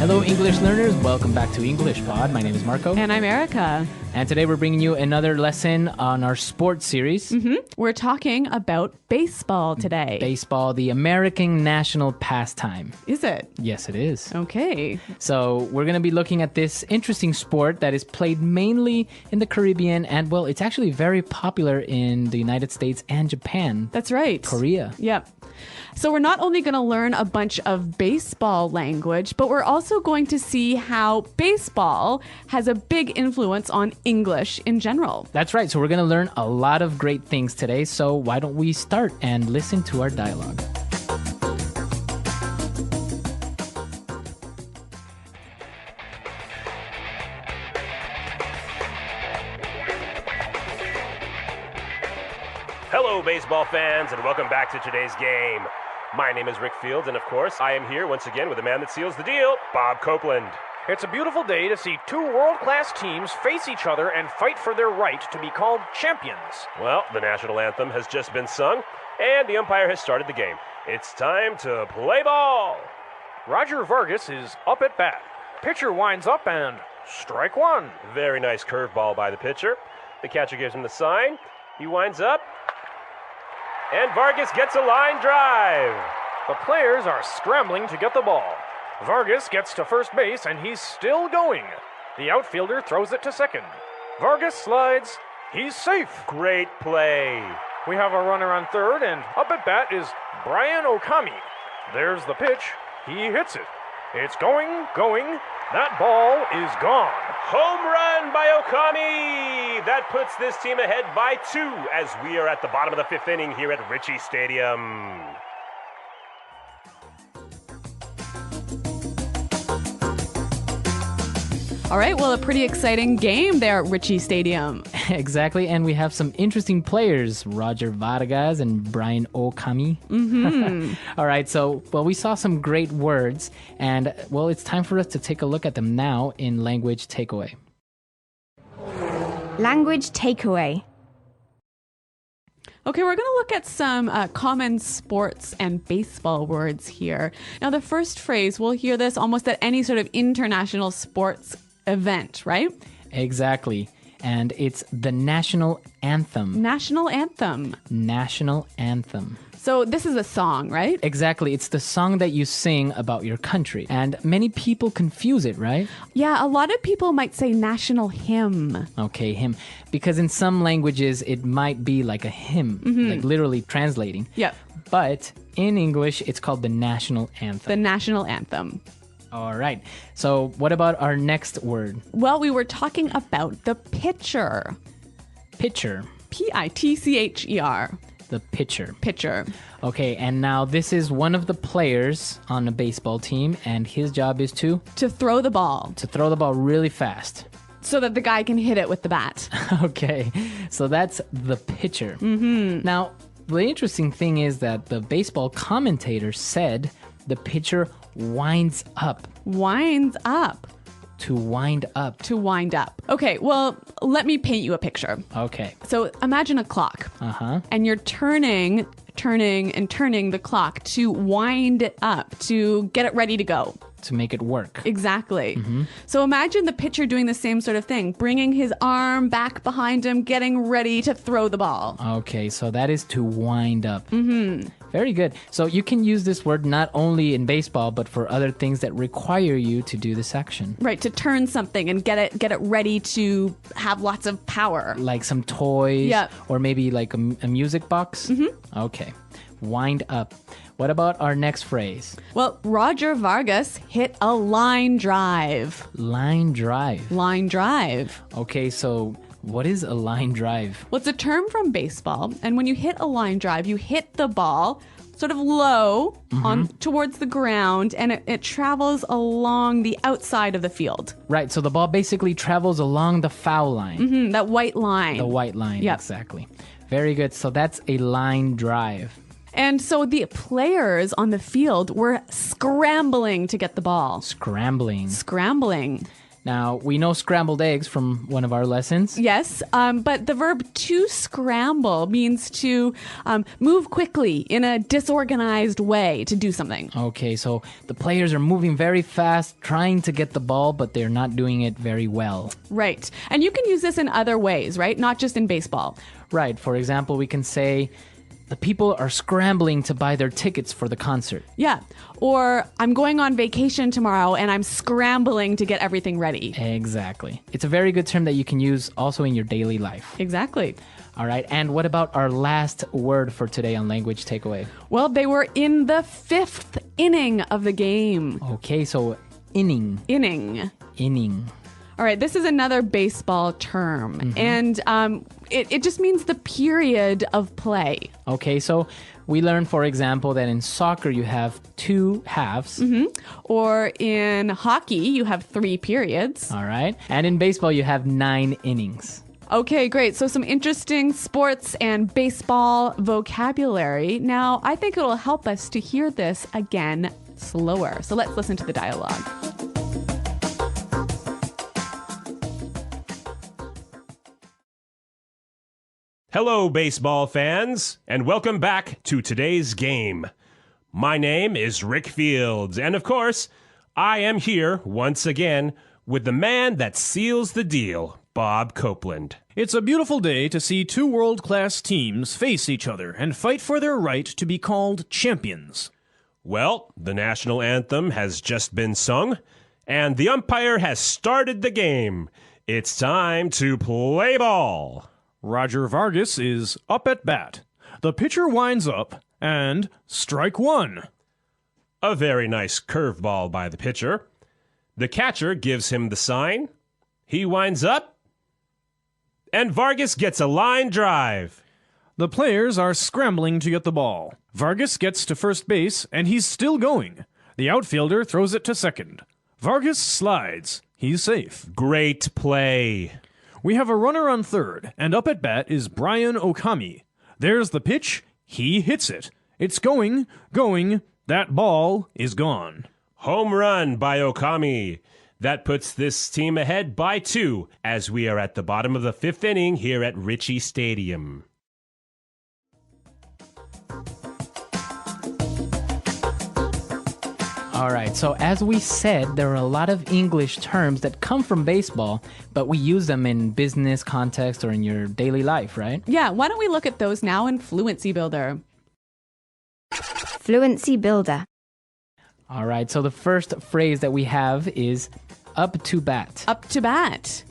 Hello, English learners. Welcome back to EnglishPod. My name is Marco. And I'm Erica. And today we're bringing you another lesson on our sports series. We're talking about baseball today. Baseball, the American national pastime. Is it? Yes, it is. Okay. So we're going to be looking at this interesting sport that is played mainly in the Caribbean. And, well, it's actually very popular in the United States and Japan. That's right. Korea. Yep. So we're not only going to learn a bunch of baseball language, but we're also going to see how baseball has a big influence on English in general. That's right. So we're going to learn a lot of great things today. So why don't we start and listen to our dialogue? Hello, baseball fans, and welcome back to today's game. My name is Rick Fields, and of course, I am here once again with the man that seals the deal, Bob Copeland. It's a beautiful day to see two world-class teams face each other and fight for their right to be called champions. Well, the national anthem has just been sung, and the umpire has started the game. It's time to play ball. Roger Vargas is up at bat. Pitcher winds up and strike one. Very nice curveball by the pitcher. The catcher gives him the sign. He winds up, and Vargas gets a line drive. The players are scrambling to get the ball. Vargas gets to first base, and he's still going. The outfielder throws it to second. Vargas slides. He's safe. Great play. We have a runner on third, and up at bat is Brian Okami. There's the pitch. He hits it. It's going. That ball is gone. Home run by Okami! That puts this team ahead by 2 as we are at the bottom of the 5th inning here at Ritchie Stadium. All right, well, a pretty exciting game there at Ritchie Stadium. Exactly, and we have some interesting players, Roger Vargas and Brian Okami. All right, so, well, we saw some great words, and, well, it's time for us to take a look at them now in Language Takeaway. Language takeaway. Okay, we're going to look at some common sports and baseball words here. Now, the first phrase, we'll hear this almost at any sort of international sports event, right? Exactly. And it's the national anthem. National anthem. National anthem. So this is a song, right? Exactly. It's the song that you sing about your country. And many people confuse it, right? Yeah, a lot of people might say national hymn. Okay, hymn. Because in some languages, it might be like a hymn, like literally translating. Yep. But in English, it's called the national anthem. The national anthem. All right. So what about our next word? Well, we were talking about the pitcher. Pitcher. P-I-T-C-H-E-R. The pitcher. Pitcher. Okay, and now this is one of the players on a baseball team, and his job is to throw the ball. To throw the ball really fast. So that the guy can hit it with the bat. Okay, so that's the pitcher. Now, the interesting thing is that the baseball commentator said the pitcher winds up. Winds up. To wind up. To wind up. Okay, well, let me paint you a picture. Okay. So imagine a clock. And you're turning the clock to wind it up, to get it ready to go. To make it work. Exactly. So imagine the pitcher doing the same sort of thing, bringing his arm back behind him, getting ready to throw the ball. Okay, so that is to wind up. Very good. So you can use this word not only in baseball, but for other things that require you to do this action. Right, to turn something and get it ready to have lots of power. Like some toys. Yep. Or maybe like a music box. Okay. Wind up. What about our next phrase? Well, Roger Vargas hit a line drive. Line drive. Line drive. Okay, so what is a line drive? Well, it's a term from baseball, and when you hit a line drive, you hit the ball sort of low on towards the ground, and it travels along the outside of the field. Right, so the ball basically travels along the foul line. That white line. The white line, Yep. Exactly. Very good. So that's a line drive. And so the players on the field were scrambling to get the ball. Scrambling. Scrambling. Now, we know scrambled eggs from one of our lessons. Yes, but the verb to scramble means to move quickly in a disorganized way to do something. Okay, so the players are moving very fast, trying to get the ball, but they're not doing it very well. Right. And you can use this in other ways, right? Not just in baseball. Right. For example, we can say, the people are scrambling to buy their tickets for the concert. Yeah. Or I'm going on vacation tomorrow and I'm scrambling to get everything ready. Exactly. It's a very good term that you can use also in your daily life. Exactly. All right. And what about our last word for today on Language Takeaway? Well, they were in the 5th inning of the game. Okay, so inning. Inning. All right, this is another baseball term, and it just means the period of play. Okay, so we learned, for example, that in soccer you have 2 halves. Or in hockey, you have 3 periods. All right, and in baseball you have 9 innings. Okay, great. So some interesting sports and baseball vocabulary. Now, I think it'll help us to hear this again slower. So let's listen to the dialogue. Hello, baseball fans, and welcome back to today's game. My name is Rick Fields, and of course, I am here once again with the man that seals the deal, Bob Copeland. It's a beautiful day to see 2 world-class teams face each other and fight for their right to be called champions. Well, the national anthem has just been sung, and the umpire has started the game. It's time to play ball. Roger Vargas is up at bat. The pitcher winds up, and strike 1. A very nice curveball by the pitcher. The catcher gives him the sign. He winds up, and Vargas gets a line drive. The players are scrambling to get the ball. Vargas gets to first base, and he's still going. The outfielder throws it to second. Vargas slides. He's safe. Great play. We have a runner on third, and up at bat is Brian Okami. There's the pitch. He hits it. It's going. That ball is gone. Home run by Okami. That puts this team ahead by 2 as we are at the bottom of the 5th inning here at Ritchie Stadium. All right, so as we said, there are a lot of English terms that come from baseball, but we use them in business context or in your daily life, right? Yeah, why don't we look at those now in Fluency Builder? Fluency Builder. All right, so the first phrase that we have is up to bat. Up to bat.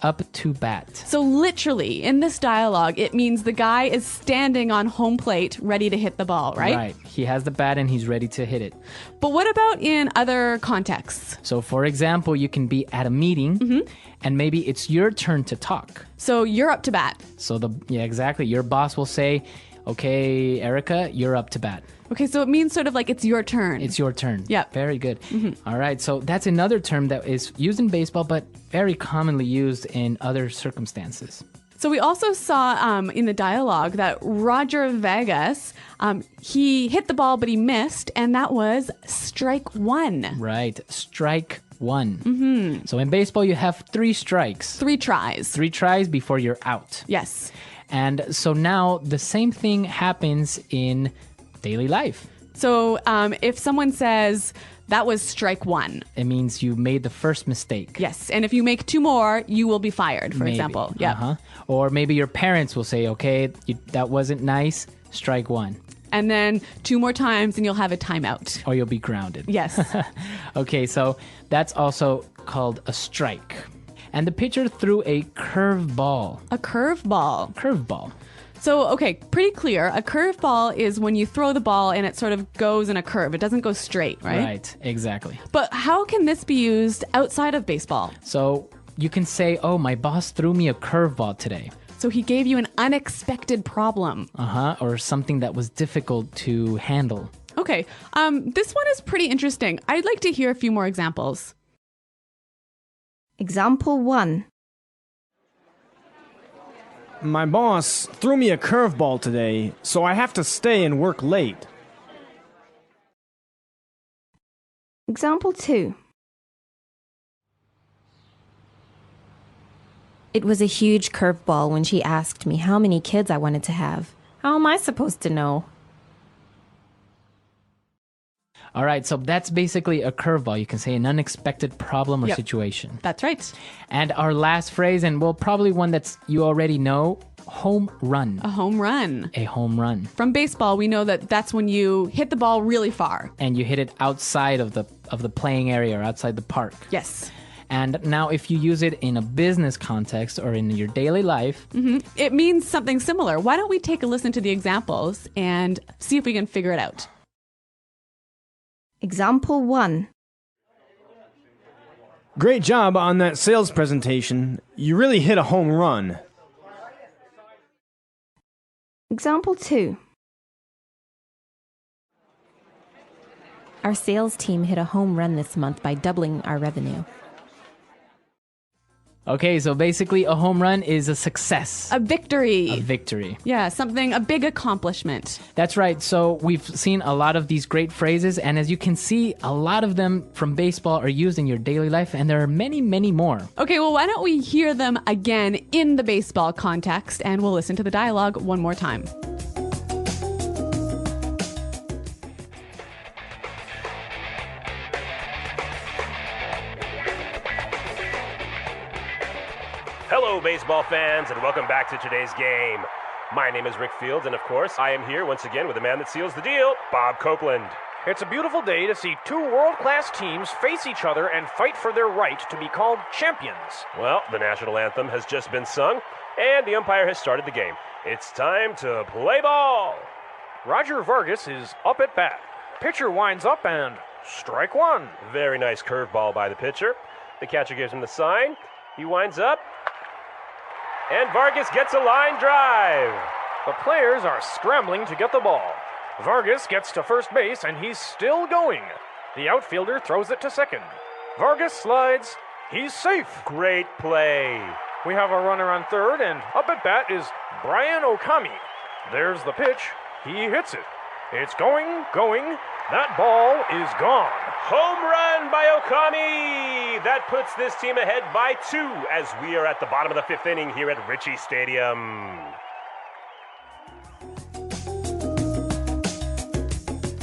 Up to bat. So literally, in this dialogue, it means the guy is standing on home plate ready to hit the ball, right? Right. He has the bat and he's ready to hit it. But what about in other contexts? So, for example, you can be at a meeting and maybe it's your turn to talk. So you're up to bat. So, exactly. Your boss will say, okay, Erica, you're up to bat. Okay, so it means sort of like it's your turn. It's your turn. Yeah. Very good. All right, so that's another term that is used in baseball, but very commonly used in other circumstances. So we also saw in the dialogue that Roger Vegas, he hit the ball, but he missed, and that was strike 1. Right, strike 1. So in baseball, you have 3 strikes. 3 tries. 3 tries before you're out. Yes. And so now the same thing happens in daily life. So if someone says, that was strike 1. It means you made the first mistake. Yes, and if you make 2 more, you will be fired, for Maybe. example. Yeah. Or maybe your parents will say, okay, that wasn't nice, strike 1. And then 2 more times and you'll have a timeout. Or you'll be grounded. Yes. Okay, so that's also called a strike. And the pitcher threw a curveball. A curveball. Curveball. So, okay, pretty clear. A curveball is when you throw the ball and it sort of goes in a curve. It doesn't go straight, right? Right, exactly. But how can this be used outside of baseball? So you can say, oh, my boss threw me a curveball today. So he gave you an unexpected problem. Or something that was difficult to handle. Okay, this one is pretty interesting. I'd like to hear a few more examples. Example 1. My boss threw me a curveball today, so I have to stay and work late. Example 2. It was a huge curveball when she asked me how many kids I wanted to have. How am I supposed to know? All right, so that's basically a curveball. You can say an unexpected problem or Yep. situation. That's right. And our last phrase, and well, probably one that's you already know, home run. A home run. A home run. From baseball, we know that that's when you hit the ball really far. And you hit it outside of the playing area or outside the park. Yes. And now if you use it in a business context or in your daily life, It means something similar. Why don't we take a listen to the examples and see if we can figure it out? Example 1. Great job on that sales presentation. You really hit a home run. Example 2. Our sales team hit a home run this month by doubling our revenue. okay, so basically a home run is a success. A victory. A victory. Yeah, something, a big accomplishment. That's right. So we've seen a lot of these great phrases, and as you can see, a lot of them from baseball are used in your daily life, and there are many, many more. Okay, well, why don't we hear them again in the baseball context, and we'll listen to the dialogue one more time. Hello, baseball fans, and welcome back to today's game. My name is Rick Fields, and of course, I am here once again with the man that seals the deal, Bob Copeland. It's a beautiful day to see two world-class teams face each other and fight for their right to be called champions. Well, the national anthem has just been sung, and the umpire has started the game. It's time to play ball. Roger Vargas is up at bat. Pitcher winds up and strike one. Very nice curveball by the pitcher. The catcher gives him the sign. He winds up, and Vargas gets a line drive. The players are scrambling to get the ball. Vargas gets to first base and he's still going. The outfielder throws it to second. Vargas slides. He's safe. Great play. We have a runner on third, and up at bat is Brian Okami. There's the pitch. He hits it. It's going. That ball is gone. Home run by Okami. That puts this team ahead by 2 as we are at the bottom of the 5th inning here at Ritchie Stadium.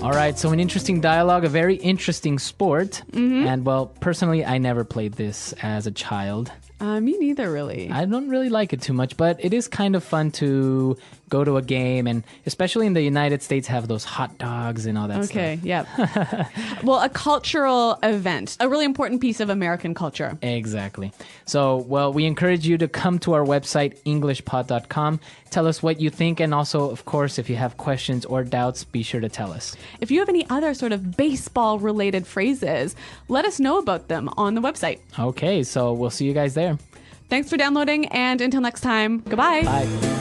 All right, so an interesting dialogue, a very interesting sport. And well, personally, I never played this as a child. Me neither, really. I don't really like it too much, but it is kind of fun to go to a game, and especially in the United States, have those hot dogs and all that stuff. Okay, yeah. Well, a cultural event, a really important piece of American culture. Exactly. So, well, we encourage you to come to our website, EnglishPod.com. Tell us what you think, and also, of course, if you have questions or doubts, be sure to tell us. If you have any other sort of baseball-related phrases, let us know about them on the website. Okay, so we'll see you guys there. Thanks for downloading, and until next time, goodbye. Bye.